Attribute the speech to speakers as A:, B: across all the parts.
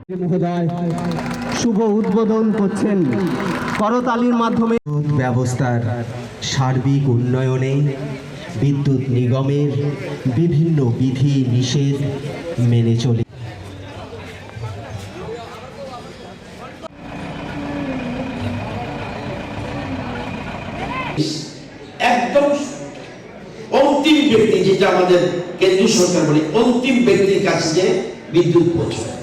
A: মহোদয় শুভ উদ্বোধন করছেন। করতালির মাধ্যমে
B: ব্যবস্থার সার্বিক উন্নয়নে বিদ্যুৎ নিগমের বিভিন্ন বিধি নিষেধ মেনে চলে
C: একদম অন্তিম ব্যক্তি, যেটা আমাদের কেন্দ্রীয় সরকার বলে অন্তিম ব্যক্তির কাছে যে বিদ্যুৎ পৌঁছায়,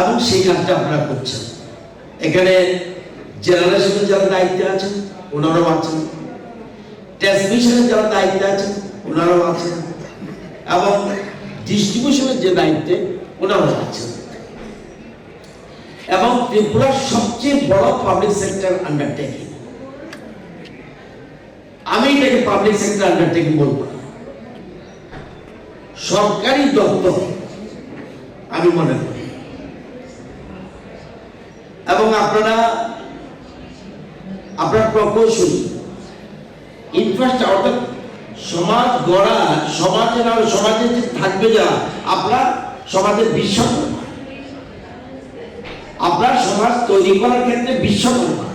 C: এবং সেই কাজটা আপনারা করছেন। এখানে জেনারেশনের যারা দায়িত্বে আছেন ওনারাও আছেন, ট্রান্সমিশনের যারা দায়িত্বে আছেন ওনারাও আছেন, এবং ডিস্ট্রিবিউশনের যে দায়িত্বে ওনারাও আছেন। এবং ত্রিপুরার সবচেয়ে বড় পাবলিক সেক্টর আন্ডারটেকিং, আমি এটাকে পাবলিক সেক্টর আন্ডারটেকিং বলবো না, সরকারি দপ্তর আমি মনে করি। এবং আপনার প্রকৌশলী ইনফ্রাস্ট্রাকচার, অর্থাৎ সমাজ গড়া, সমাজে যে থাকবে যারা, আপনার সমাজের বিশ্বকর্মা, আপনার সমাজ তৈরি করার ক্ষেত্রে বিশ্বকর্মা,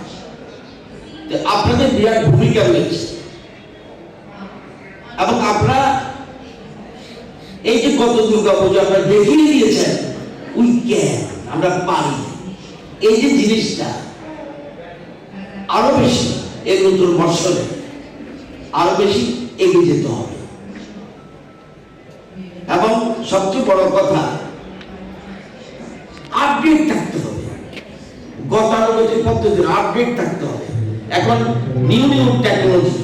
C: আপনাদের বিরাট ভূমিকা রয়েছে। এবং আপনারা এই যে গত দুর্গা পুজো আপনারা দেখিয়ে দিয়েছেন, উই ক্যান, আমরা পারি, এই যে জিনিসটা আরো বেশি এই নতুন বর্ষে আরো বেশি এগিয়ে যেতে হবে। এবং সবচেয়ে বড় কথা, আপডেট থাকতে হবে, গতানুগতিক পদ্ধতির আপডেট থাকতে হবে। এখন নিউ টেকনোলজি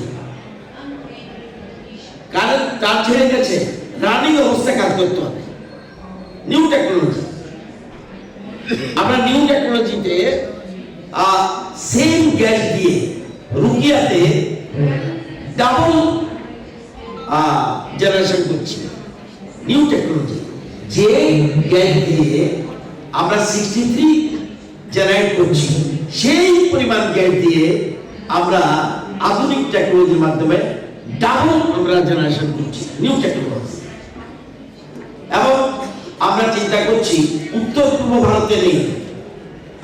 C: কারেন্ট তার ছেড়ে গেছে, রানিং অবস্থায় কাজ করতে হবে। নিউ টেকনোলজি, আমরা নিউ টেকনোলজিতে সেম গ্যাস দিয়ে রুকিয়াতে ডাবল জেনারেশন করছি। নিউ টেকনোলজি, যে গ্যাস দিয়ে আমরা 63 জেনারেট করছি, সেই পরিমাণ গ্যাস দিয়ে আমরা আধুনিক টেকনোলজির মাধ্যমে ডাবল আমরা জেনারেশন করছি, নিউ টেকনোলজি। এবং আমরা চিন্তা করছি উত্তর পূর্ব ভারতে নেই,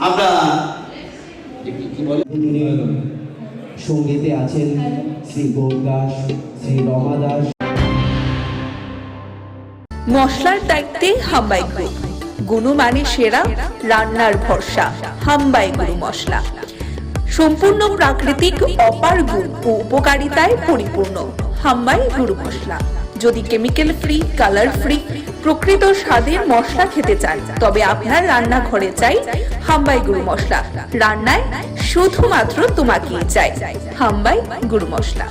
C: আমরা কি বলে,
B: সঙ্গীতে আছেন শ্রী গৌর দাস, শ্রী রমা দাস।
D: মশলার দায়িত্বে হাম্বাই গ্রুপ, গুণমানে সেরা, রান্নার ভরসা। হাম্বাই গুরু মশলা সম্পূর্ণ প্রাকৃতিক, অপার গুণ ও উপকারিতায় পরিপূর্ণ। হাম্বাই গুরু মশলা। যদি কেমিক্যাল ফ্রি, কালার ফ্রি, প্রকৃত স্বাদের মশলা খেতে চান, তবে আপনার রান্নাঘরে চাই হাম্বাই গুরু মশলা। রান্নায় শুধুমাত্র তোমাকেই চাই হাম্বাই গুরু মশলা।